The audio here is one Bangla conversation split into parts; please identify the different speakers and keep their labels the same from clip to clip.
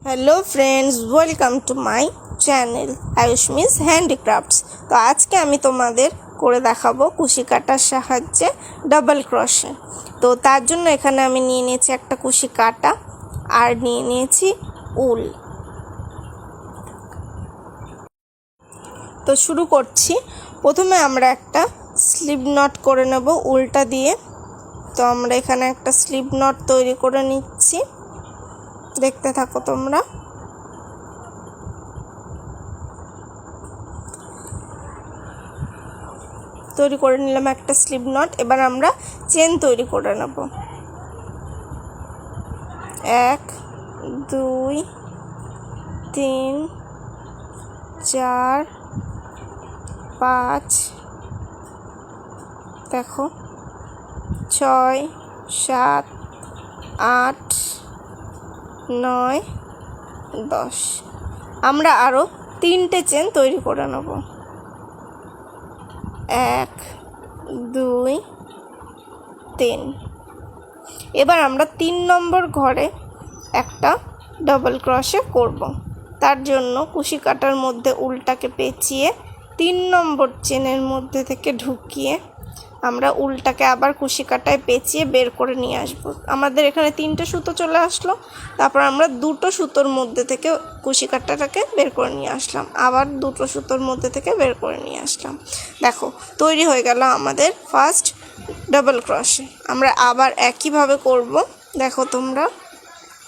Speaker 1: Hello friends, welcome to my channel Ayushmi's handicrafts. তো আজকে আমি তোমাদের করে দেখাবো কুশি কাটার সাহায্যে ডাবল ক্রোশে। তো তার জন্য এখানে আমি নিয়ে নিয়েছি একটা কুশি কাটা আর নিয়ে নিয়েছি উল। তো শুরু করছি। প্রথমে আমরা একটা স্লিপ নট করে নেব উলটা দিয়ে। তো আমরা এখানে একটা স্লিপ নট তৈরি করে নিচ্ছি, দেখতে থাকো তোমরা। তৈরি করে নিলাম একটা স্লিপ নট। এবার আমরা চেন তৈরি করে নেব। 1 2 3 4 5 দেখো 6 7 8 9 10। আমরা আরও 3টে চেন তৈরি করে নেব। 1 2 3। এবার আমরা 3 নম্বর ঘরে একটা ডাবল ক্রোশে করব। তার জন্য কুশি কাটার মধ্যে উলটাকে পেঁচিয়ে 3 নম্বর চেনের মধ্যে থেকে ঢুকিয়ে আমরা উলটাকে আবার কুশি কাটায় পেঁচিয়ে বের করে নিয়ে আসব। আমাদের এখানে 3টে সুতো চলে আসলো। তারপর আমরা 2টো সুতোর মধ্যে থেকে কুশি কাটাটাকে বের করে নিয়ে আসলাম, আবার 2টো সুতোর মধ্যে থেকে বের করে নিয়ে আসলাম। দেখো তৈরি হয়ে গেল আমাদের ফার্স্ট ডাবল ক্রোশে। আমরা আবার একইভাবে করব। দেখো তোমরা,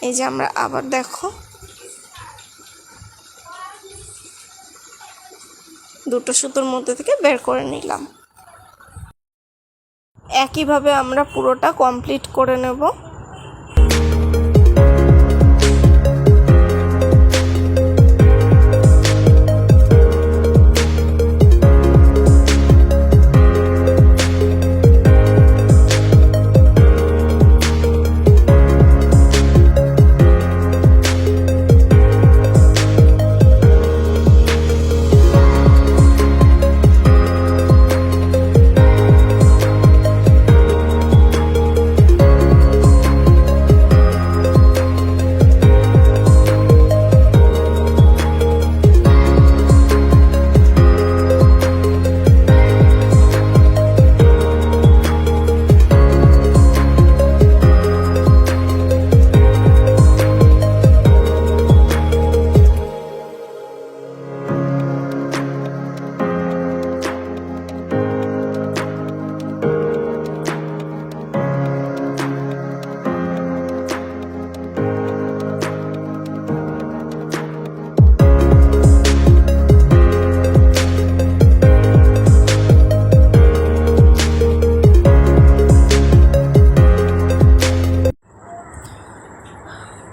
Speaker 1: এই যে আমরা আবার দেখো 2টো সুতোর মধ্যে থেকে বের করে নিলাম। একইভাবে আমরা পুরোটা কমপ্লিট করে নেব।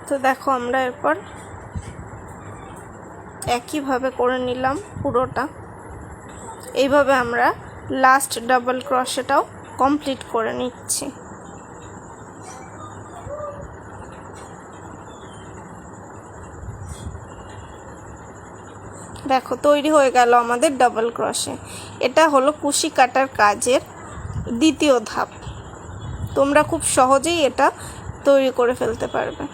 Speaker 1: তো দেখো আমরা এরপর একইভাবে করে নিলাম পুরোটা। এইভাবে আমরা লাস্ট ডাবল ক্রোশেটাও কমপ্লিট করে নিচ্ছি। দেখো তৈরি হয়ে গেল আমাদের ডাবল ক্রোশে। এটা হলো কুশি কাটার কাজের দ্বিতীয় ধাপ। তোমরা খুব সহজেই এটা তৈরি করে ফেলতে পারবে।